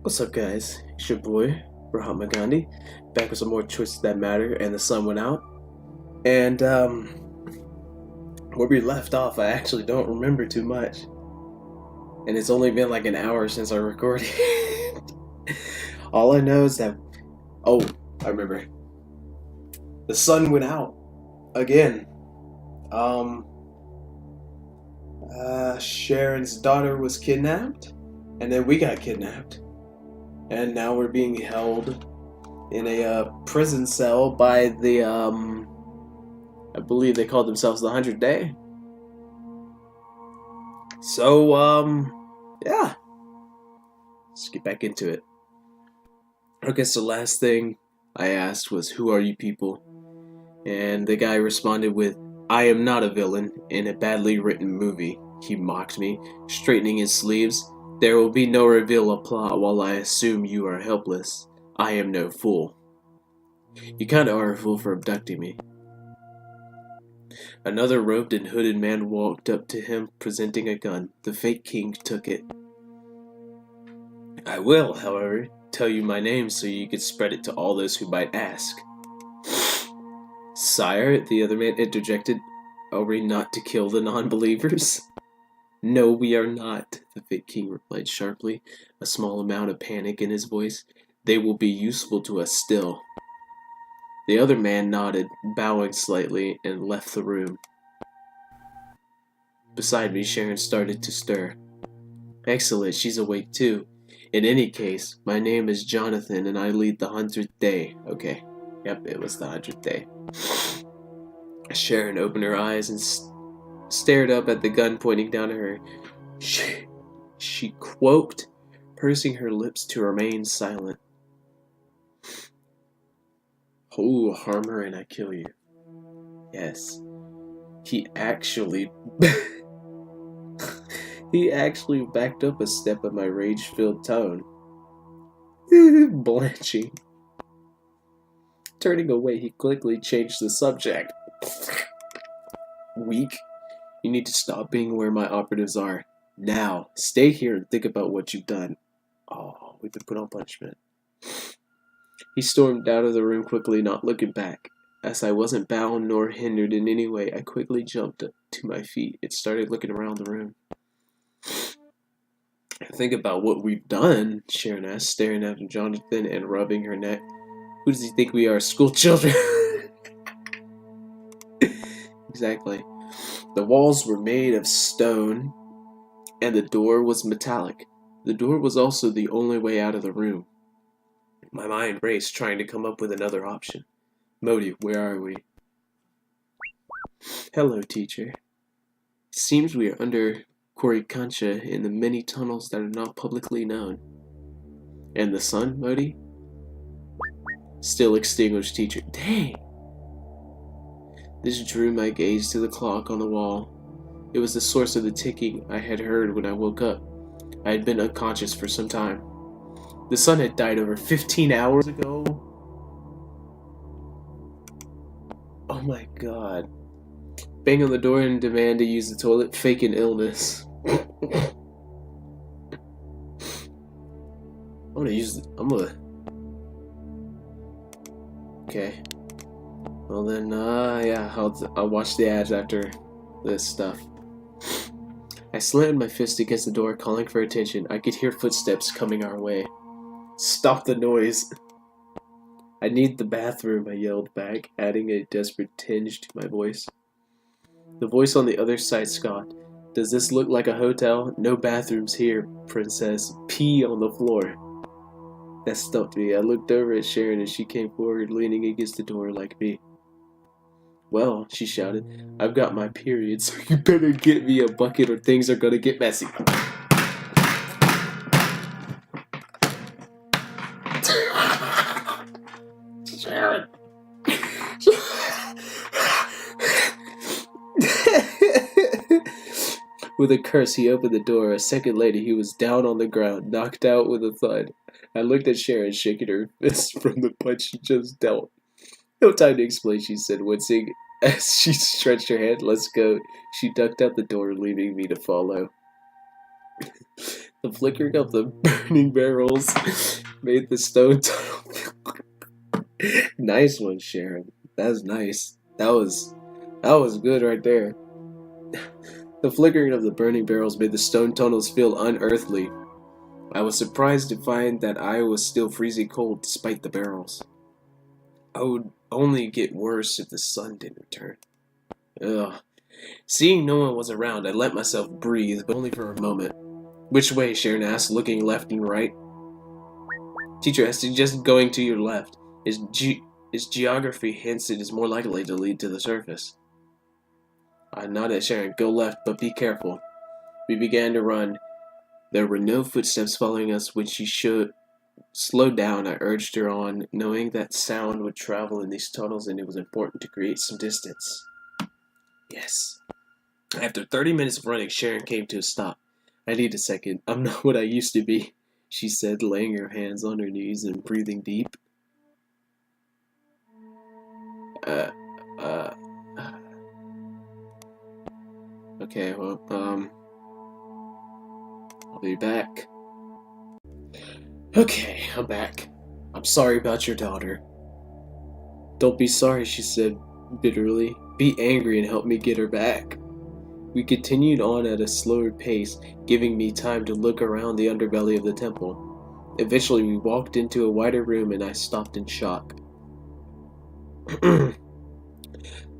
What's up, guys? It's your boy, Rahama Gandhi, back with some more Choices That Matter, and the sun went out. And, where we left off, I actually don't remember too much. And it's only been like an hour since I recorded. All I know is that, oh, I remember. The sun went out. Again. Um, Sharon's daughter was kidnapped, and then we got kidnapped. And now we're being held in a prison cell by the I believe they called themselves the 100 Day. So yeah, let's get back into it. I guess the last thing I asked was, "Who are you people?" And the guy responded with, "I am not a villain in a badly written movie." He mocked me, straightening his sleeves. "There will be no reveal of plot while I assume you are helpless. I am no fool." "You kinda are a fool for abducting me." Another robed and hooded man walked up to him, presenting a gun. The fake king took it. "I will, however, tell you my name so you can spread it to all those who might ask." "Sire," the other man interjected, "are we not to kill the non-believers?" "No, we are not," the fake king replied sharply, a small amount of panic in his voice. "They will be useful to us still." The other man nodded, bowing slightly, and left the room. Beside me, Sharon started to stir. "Excellent, she's awake too. In any case, my name is Jonathan and I lead the 100th Day." Okay, yep, it was the 100th Day. Sharon opened her eyes and stared up at the gun pointing down at her. She croaked, pursing her lips to remain silent. "Oh, harm her and I kill you." Yes, he actually... he actually backed up a step at my rage-filled tone. Blanching. Turning away, he quickly changed the subject. "Weak. You need to stop being where my operatives are. Now, stay here and think about what you've done." Oh, we've been put on punishment. He stormed out of the room quickly, not looking back. As I wasn't bound nor hindered in any way, I quickly jumped to my feet and started looking around the room. "Think about what we've done," Sharon asked, staring at Jonathan and rubbing her neck. "Who does he think we are, school children?" Exactly. The walls were made of stone, and the door was metallic. The door was also the only way out of the room. My mind raced, trying to come up with another option. "Modi, where are we?" "Hello, teacher. It seems we are under Coricancha in the many tunnels that are not publicly known." "And the sun, Modi?" "Still extinguished, teacher." Dang! This drew my gaze to the clock on the wall. It was the source of the ticking I had heard when I woke up. I had been unconscious for some time. The sun had died over 15 hours ago. Oh my god. Bang on the door and demand to use the toilet. Fake an illness. Okay. Well then, yeah, I'll watch the ads after this stuff. I slammed my fist against the door, calling for attention. I could hear footsteps coming our way. "Stop the noise." "I need the bathroom," I yelled back, adding a desperate tinge to my voice. The voice on the other side scoffed. "Does this look like a hotel? No bathrooms here, princess. Pee on the floor." That stumped me. I looked over at Sharon and she came forward, leaning against the door like me. "Well," she shouted, "I've got my period, so you better get me a bucket or things are gonna get messy." Sharon. With a curse, he opened the door. A second later, he was down on the ground, knocked out with a thud. I looked at Sharon, shaking her fist from the punch she just dealt. "No time to explain," she said, wincing. As she stretched her hand, "Let's go." She ducked out the door, leaving me to follow. The flickering of the burning barrels made the stone tunnel. Nice one, Sharon. That's nice. That was good right there. The flickering of the burning barrels made the stone tunnels feel unearthly. I was surprised to find that I was still freezing cold despite the barrels. I would only get worse if the sun didn't return. Ugh. Seeing no one was around, I let myself breathe, but only for a moment. Which way? Sharon asked, looking left and right. Teacher, I suggest going to your left. His geography hints it is more likely to lead to the surface. I nodded at Sharon. Go left, but be careful. We began to run. There were no footsteps following us when she slowed down. I urged her on, knowing that sound would travel in these tunnels and it was important to create some distance. Yes. After 30 minutes of running, Sharon came to a stop. I need a second. I'm not what I used to be, she said, laying her hands on her knees and breathing deep. Okay, well, I'll be back. Okay, I'm back. I'm sorry about your daughter. Don't be sorry, she said bitterly. Be angry and help me get her back. We continued on at a slower pace, giving me time to look around the underbelly of the temple. Eventually, we walked into a wider room and I stopped in shock.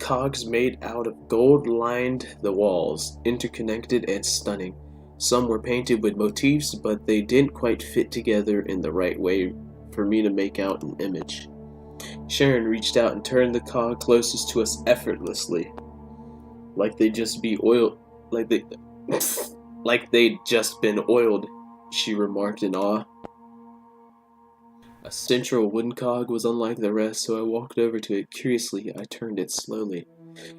Cogs made out of gold lined the walls, interconnected and stunning. Some were painted with motifs, but they didn't quite fit together in the right way for me to make out an image. Sharon reached out and turned the cog closest to us effortlessly. Like they'd just been oiled, she remarked in awe. A central wooden cog was unlike the rest, so I walked over to it. Curiously, I turned it slowly.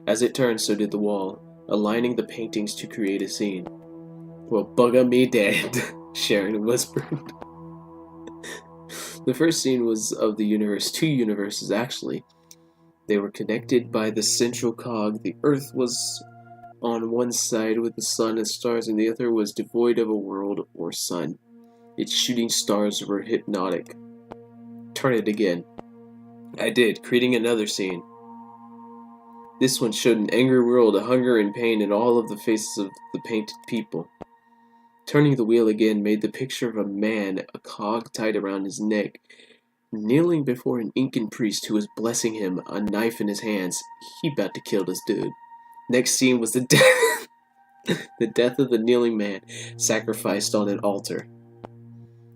As it turned, so did the wall, aligning the paintings to create a scene. Well, bugger me dead, Sharon whispered. The first scene was of the universe, 2 universes actually. They were connected by the central cog. The Earth was on one side with the sun and stars, and the other was devoid of a world or sun. Its shooting stars were hypnotic. Turn it again. I did, creating another scene. This one showed an angry world, a hunger and pain in all of the faces of the painted people. Turning the wheel again made the picture of a man, a cog tied around his neck, kneeling before an Incan priest who was blessing him, a knife in his hands. He about to kill this dude. Next scene was the death of the kneeling man, sacrificed on an altar.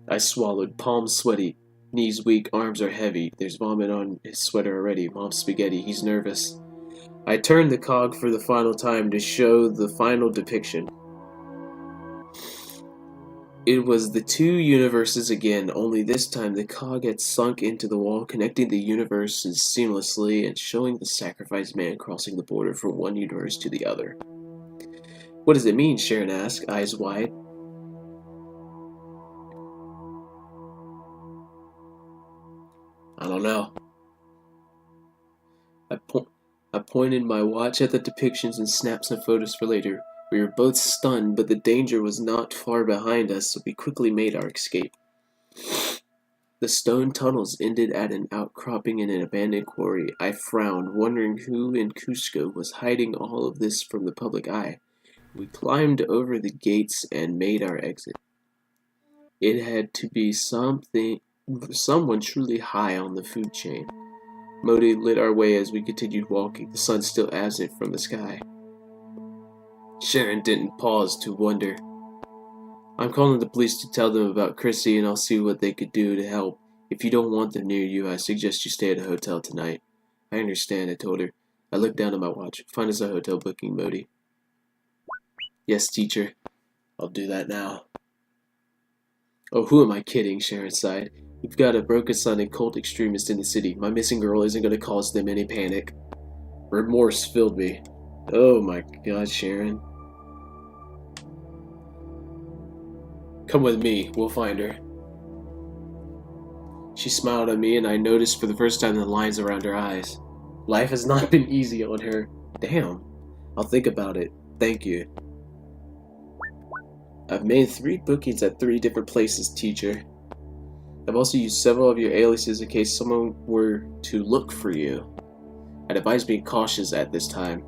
I swallowed, palms sweaty, knees weak, arms are heavy. There's vomit on his sweater already. Mom's spaghetti. He's nervous. I turned the cog for the final time to show the final depiction. It was the 2 universes again, only this time the cog had sunk into the wall, connecting the universes seamlessly and showing the sacrificed man crossing the border from one universe to the other. What does it mean? Sharon asked, eyes wide. I don't know. I pointed my watch at the depictions and snapped some photos for later. We were both stunned, but the danger was not far behind us, so we quickly made our escape. The stone tunnels ended at an outcropping in an abandoned quarry. I frowned, wondering who in Cusco was hiding all of this from the public eye. We climbed over the gates and made our exit. It had to be someone truly high on the food chain. Modi lit our way as we continued walking, the sun still absent from the sky. Sharon didn't pause to wonder. I'm calling the police to tell them about Chrissy, and I'll see what they could do to help. If you don't want them near you, I suggest you stay at a hotel tonight. I understand, I told her. I looked down at my watch. Find us a hotel booking, Modi. Yes, teacher. I'll do that now. Oh, who am I kidding? Sharon sighed. We've got a broken son and cult extremist in the city. My missing girl isn't going to cause them any panic. Remorse filled me. Oh my God, Sharon. Come with me. We'll find her. She smiled at me, and I noticed for the first time the lines around her eyes. Life has not been easy on her. Damn. I'll think about it. Thank you. I've made 3 bookings at 3 different places, teacher. I've also used several of your aliases in case someone were to look for you. I'd advise being cautious at this time.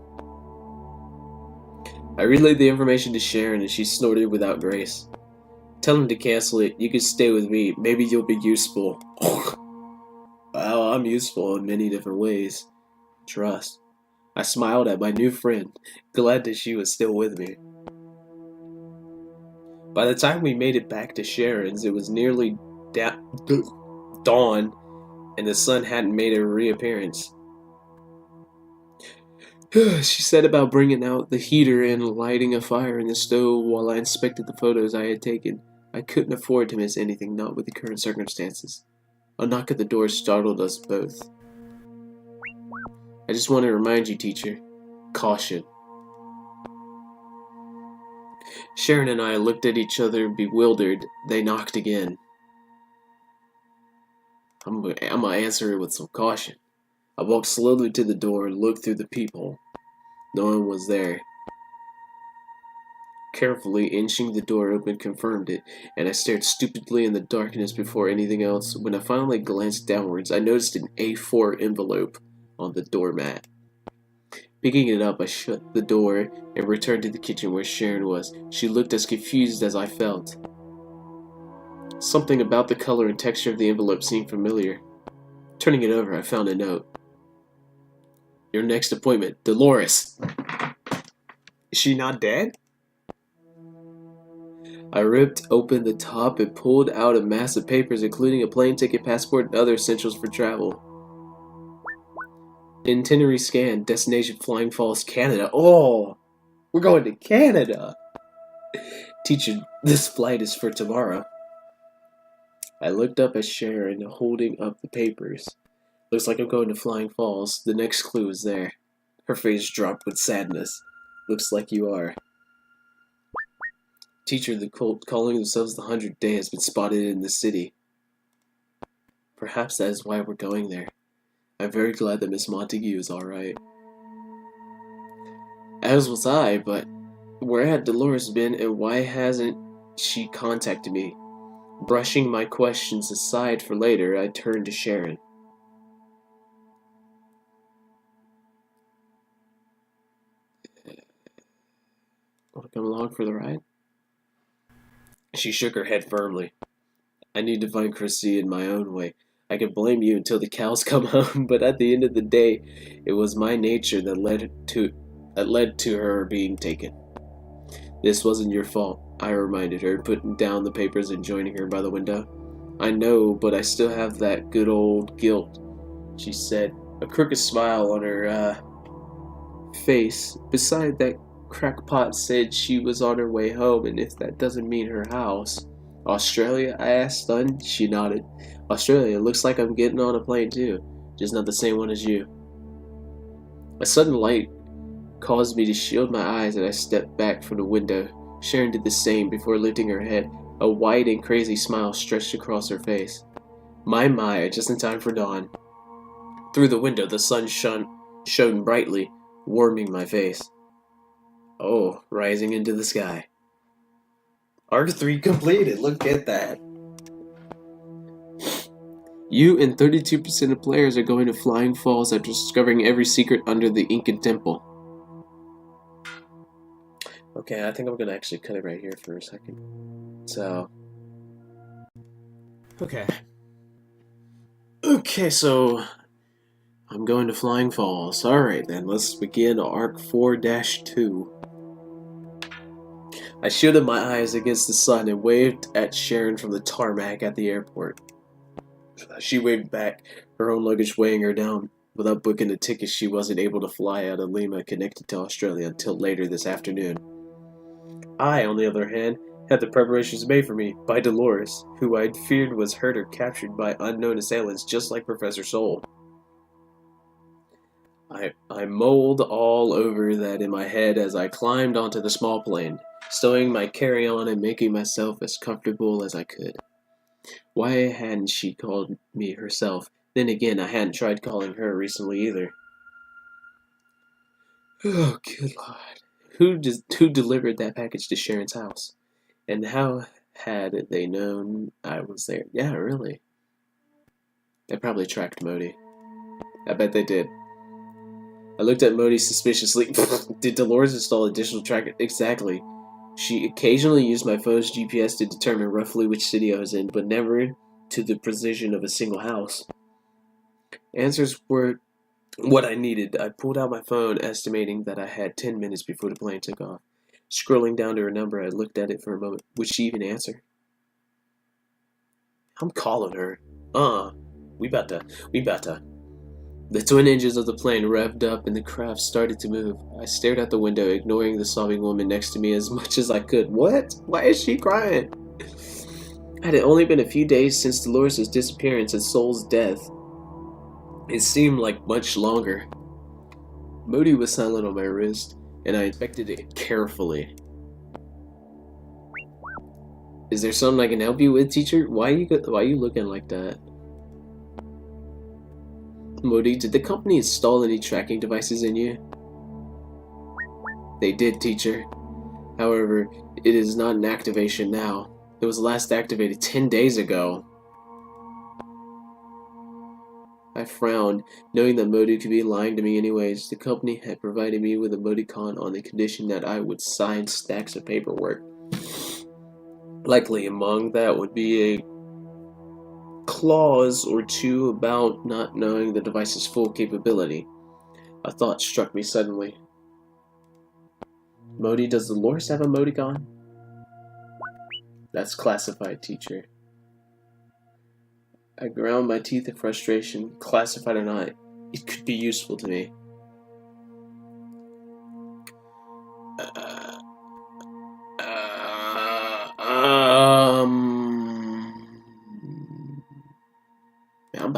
I relayed the information to Sharon and she snorted without grace. Tell him to cancel it. You can stay with me. Maybe you'll be useful. Well, I'm useful in many different ways. Trust. I smiled at my new friend, glad that she was still with me. By the time we made it back to Sharon's, it was nearly dawn, and the sun hadn't made a reappearance. She said about bringing out the heater and lighting a fire in the stove while I inspected the photos I had taken. I couldn't afford to miss anything, not with the current circumstances. A knock at the door startled us both. I just want to remind you, teacher. Caution. Sharon and I looked at each other bewildered. They knocked again. I'm gonna answer it with some caution. I walked slowly to the door and looked through the peephole. No one was there. Carefully inching the door open confirmed it, and I stared stupidly in the darkness before anything else. When I finally glanced downwards, I noticed an A4 envelope on the doormat. Picking it up, I shut the door and returned to the kitchen where Sharon was. She looked as confused as I felt. Something about the color and texture of the envelope seemed familiar. Turning it over, I found a note. Your next appointment, Dolores. Is she not dead? I ripped open the top and pulled out a mass of papers, including a plane ticket, passport, and other essentials for travel. Itinerary scan, destination Flying Falls, Canada. Oh, we're going to Canada. Teacher, this flight is for tomorrow. I looked up at Sharon, holding up the papers. Looks like I'm going to Flying Falls. The next clue is there. Her face dropped with sadness. Looks like you are. Teacher, the cult calling themselves the 100th Day has been spotted in the city. Perhaps that is why we're going there. I'm very glad that Miss Montague is alright. As was I, but where had Dolores been and why hasn't she contacted me? Brushing my questions aside for later, I turned to Sharon. Want to come along for the ride? She shook her head firmly. I need to find Chrissy in my own way. I can blame you until the cows come home, but at the end of the day, it was my nature that led to her being taken. This wasn't your fault, I reminded her, putting down the papers and joining her by the window. I know, but I still have that good old guilt, she said, a crooked smile on her face. Beside that crackpot said she was on her way home, and if that doesn't mean her house. Australia? I asked, stunned. She nodded. Australia, looks like I'm getting on a plane too, just not the same one as you. A sudden light caused me to shield my eyes and I stepped back from the window. Sharon did the same before lifting her head. A wide and crazy smile stretched across her face. My, just in time for dawn. Through the window, the sun shone brightly, warming my face. Oh, rising into the sky. Arc 3 completed, look at that. You and 32% of players are going to Flying Falls after discovering every secret under the Incan Temple. Okay, I think I'm gonna actually cut it right here for a second. So... Okay, so... I'm going to Flying Falls. Alright then, let's begin Arc 4-2. I shielded my eyes against the sun and waved at Sharon from the tarmac at the airport. She waved back, her own luggage weighing her down. Without booking a ticket, she wasn't able to fly out of Lima connected to Australia until later this afternoon. I, on the other hand, had the preparations made for me by Dolores, who I'd feared was hurt or captured by unknown assailants just like Professor Soul. I mulled all over that in my head as I climbed onto the small plane, stowing my carry-on and making myself as comfortable as I could. Why hadn't she called me herself? Then again, I hadn't tried calling her recently either. Oh, good Lord. Who delivered that package to Sharon's house? And how had they known I was there? Yeah, really. They probably tracked Modi. I bet they did. I looked at Modi suspiciously. Did Dolores install additional tracker? Exactly. She occasionally used my phone's GPS to determine roughly which city I was in, but never to the precision of a single house. Answers were what I needed. I pulled out my phone, estimating that I had 10 minutes before the plane took off. Scrolling down to her number, I looked at it for a moment. Would she even answer? I'm calling her. We about to. The twin engines of the plane revved up and the craft started to move. I stared out the window, ignoring the sobbing woman next to me as much as I could. What? Why is she crying? Had it only been a few days since Dolores' disappearance and Soul's death, it seemed like much longer. Modi was silent on my wrist, and I inspected it carefully. Is there something I can help you with, teacher? Why are you looking like that? Modi, did the company install any tracking devices in you? They did, teacher. However, it is not in activation now. It was last activated 10 days ago. I frowned, knowing that Modi could be lying to me anyways. The company had provided me with a Modicon on the condition that I would sign stacks of paperwork. Likely among that would be a clause or two about not knowing the device's full capability. A thought struck me suddenly. Modi, does Dolores have a Modicon? That's classified, teacher. I ground my teeth in frustration. Classified or not, it could be useful to me. I'm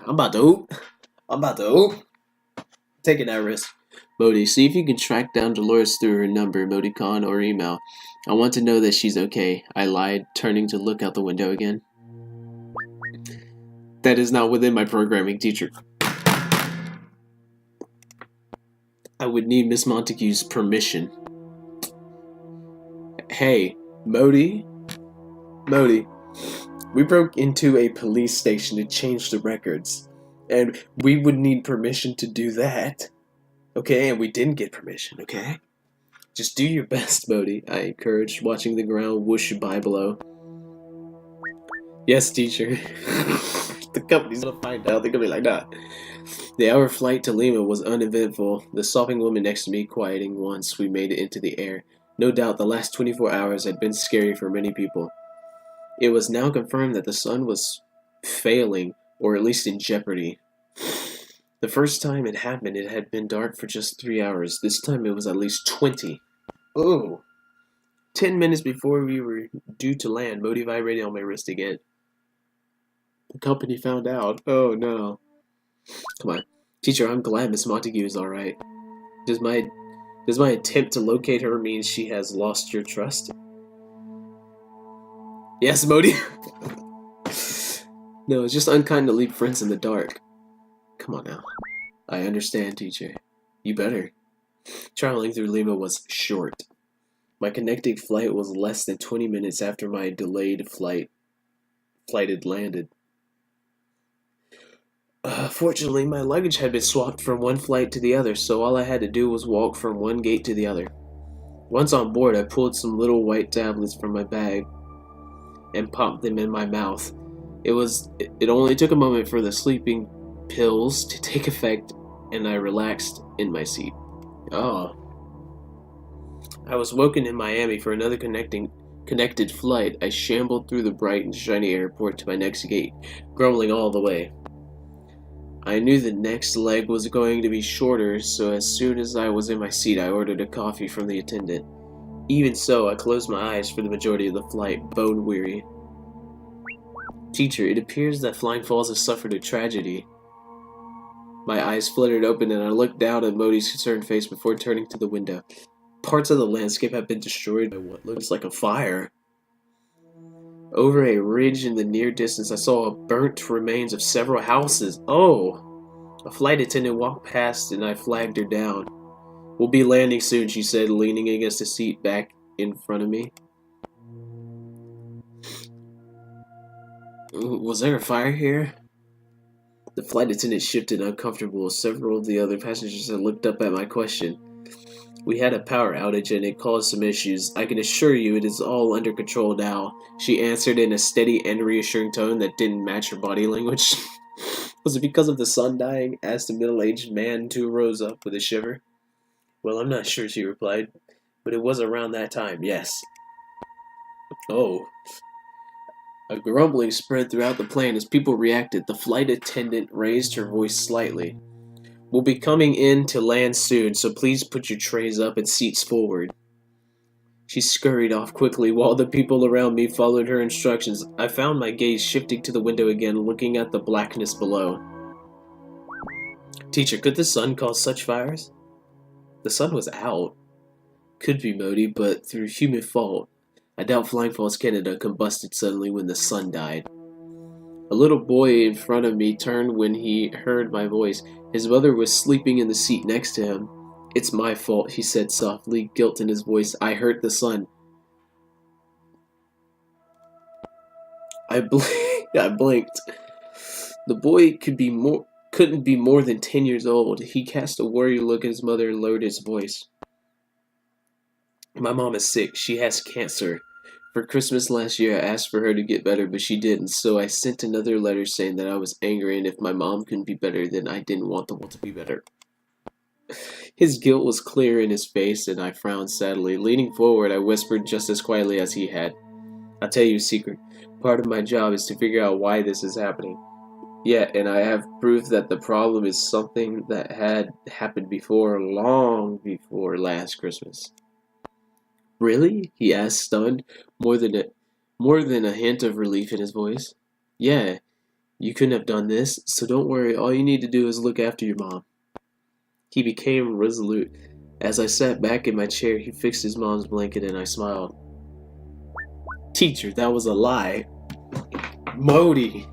about to oop. Taking that risk. Modi, see if you can track down Dolores through her number, Modicon, or email. I want to know that she's okay. I lied, turning to look out the window again. That is not within my programming, teacher. I would need Miss Montague's permission. Hey, Modi. We broke into a police station to change the records, and we would need permission to do that. Okay, and we didn't get permission, okay? Just do your best, Modi, I encouraged, watching the ground whoosh by below. Yes, teacher. The company's gonna find out. They're gonna be like, nah. The hour flight to Lima was uneventful, the sobbing woman next to me quieting once we made it into the air. No doubt the last 24 hours had been scary for many people. It was now confirmed that the sun was failing, or at least in jeopardy. The first time it happened, it had been dark for just 3 hours. This time it was at least 20. Oh. 10 minutes before we were due to land, Modi vibrated on my wrist again. The company found out. Oh no. Come on. Teacher, I'm glad Miss Montague is alright. Does my attempt to locate her mean she has lost your trust? Yes, Modi. No, it's just unkind to leave friends in the dark. Come on now. I understand, teacher. You better. Traveling through Lima was short. My connecting flight was less than 20 minutes after my delayed flight had landed. Fortunately, my luggage had been swapped from one flight to the other, so all I had to do was walk from one gate to the other. Once on board, I pulled some little white tablets from my bag and popped them in my mouth. It only took a moment for the sleeping pills to take effect, and I relaxed in my seat. Oh. I was woken in Miami for another connected flight. I shambled through the bright and shiny airport to my next gate, grumbling all the way. I knew the next leg was going to be shorter, so as soon as I was in my seat, I ordered a coffee from the attendant. Even so, I closed my eyes for the majority of the flight, bone weary. Teacher, it appears that Flying Falls has suffered a tragedy. My eyes fluttered open and I looked down at Modi's concerned face before turning to the window. Parts of the landscape have been destroyed by what looks like a fire. Over a ridge in the near distance, I saw a burnt remains of several houses. Oh! A flight attendant walked past and I flagged her down. We'll be landing soon, she said, leaning against the seat back in front of me. Was there a fire here? The flight attendant shifted uncomfortable. Several of the other passengers had looked up at my question. We had a power outage and it caused some issues. I can assure you it is all under control now. She answered in a steady and reassuring tone that didn't match her body language. Was it because of the sun dying? Asked the middle-aged man who rose up with a shiver. Well, I'm not sure, she replied, but it was around that time, yes. Oh. A grumbling spread throughout the plane as people reacted. The flight attendant raised her voice slightly. We'll be coming in to land soon, so please put your trays up and seats forward. She scurried off quickly while the people around me followed her instructions. I found my gaze shifting to the window again, looking at the blackness below. Teacher, could the sun cause such fires? The sun was out. Could be, Modi, but through human fault. I doubt Flying Falls, Canada combusted suddenly when the sun died. A little boy in front of me turned when he heard my voice. His mother was sleeping in the seat next to him. It's my fault, he said softly, guilt in his voice. I hurt the sun. I blinked. The boy couldn't be more than 10 years old. He cast a worried look at his mother and lowered his voice. My mom is sick. She has cancer. For Christmas last year, I asked for her to get better, but she didn't, so I sent another letter saying that I was angry, and if my mom couldn't be better, then I didn't want the world to be better. His guilt was clear in his face, and I frowned sadly. Leaning forward, I whispered just as quietly as he had. I'll tell you a secret. Part of my job is to figure out why this is happening. Yeah, and I have proof that the problem is something that had happened before, long before last Christmas. Really? He asked, stunned, more than a hint of relief in his voice. Yeah, you couldn't have done this, so don't worry, all you need to do is look after your mom. He became resolute. As I sat back in my chair, he fixed his mom's blanket and I smiled. Teacher, that was a lie. Modi!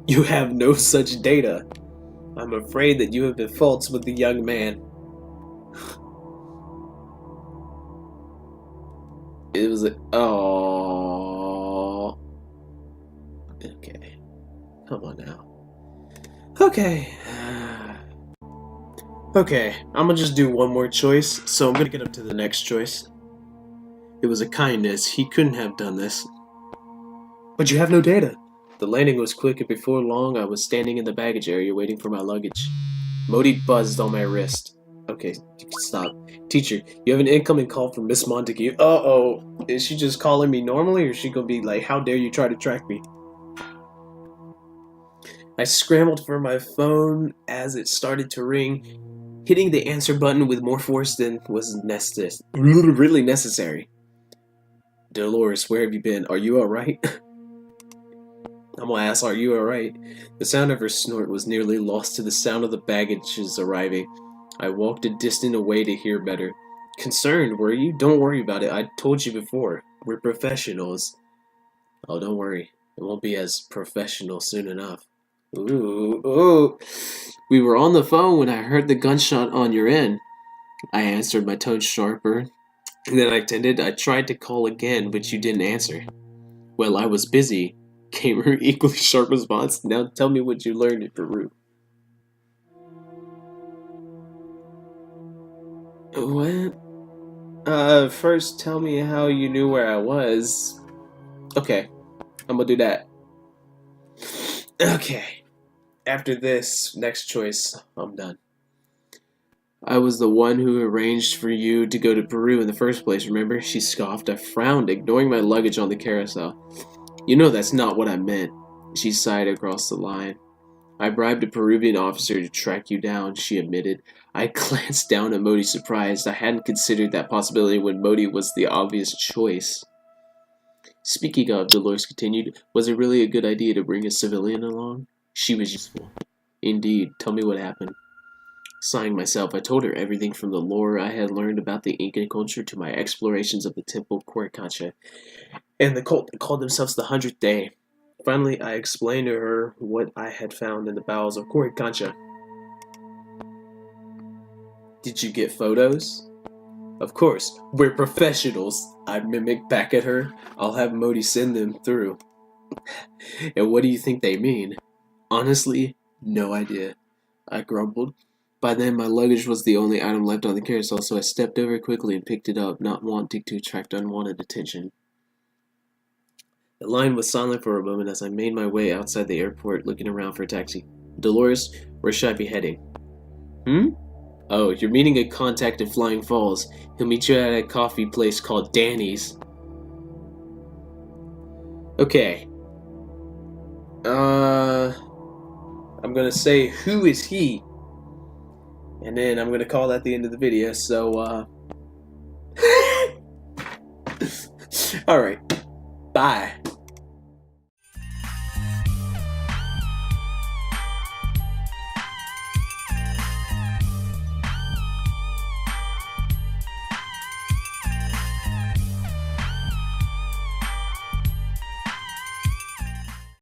You have no such data. I'm afraid that you have been false with the young man. It was oh. Okay. Come on now. Okay. Okay, I'm gonna just do one more choice, so I'm gonna get up to the next choice. It was a kindness. He couldn't have done this. But you have no data. The landing was quick, and before long, I was standing in the baggage area waiting for my luggage. Modi buzzed on my wrist. Okay, you can stop. Teacher, you have an incoming call from Miss Montague. Uh-oh. Is she just calling me normally, or is she gonna be like, how dare you try to track me? I scrambled for my phone as it started to ring, hitting the answer button with more force than was really necessary. Dolores, where have you been? Are you alright? I'm gonna ask, are you alright? The sound of her snort was nearly lost to the sound of the baggages arriving. I walked a distance away to hear better. Concerned, were you? Don't worry about it. I told you before. We're professionals. Oh, don't worry. It won't be as professional soon enough. Ooh. We were on the phone when I heard the gunshot on your end. I answered, my tone sharper than I intended. I tried to call again, but you didn't answer. Well, I was busy, came her equally sharp response. Now tell me what you learned in Peru. What? First tell me how you knew where I was. Okay, I'm gonna do that. Okay. After this, next choice, I'm done. I was the one who arranged for you to go to Peru in the first place, remember? She scoffed. I frowned, ignoring my luggage on the carousel. You know that's not what I meant. She sighed across the line. I bribed a Peruvian officer to track you down, she admitted. I glanced down at Modi, surprised. I hadn't considered that possibility when Modi was the obvious choice. Speaking of, Dolores continued, was it really a good idea to bring a civilian along? She was useful. Indeed. Tell me what happened. Sighing myself, I told her everything from the lore I had learned about the Incan culture to my explorations of the temple Coricancha and the cult that called themselves the 100th Day. Finally, I explained to her what I had found in the bowels of Coricancha. Did you get photos? Of course, we're professionals, I mimicked back at her. I'll have Modi send them through. And what do you think they mean? Honestly, no idea, I grumbled. By then, my luggage was the only item left on the carousel, so I stepped over quickly and picked it up, not wanting to attract unwanted attention. The line was silent for a moment as I made my way outside the airport, looking around for a taxi. Dolores, where should I be heading? Hmm? Oh, you're meeting a contact in Flying Falls. He'll meet you at a coffee place called Danny's. Okay. I'm gonna say, who is he? And then I'm gonna call that the end of the video, so, Alright. Bye.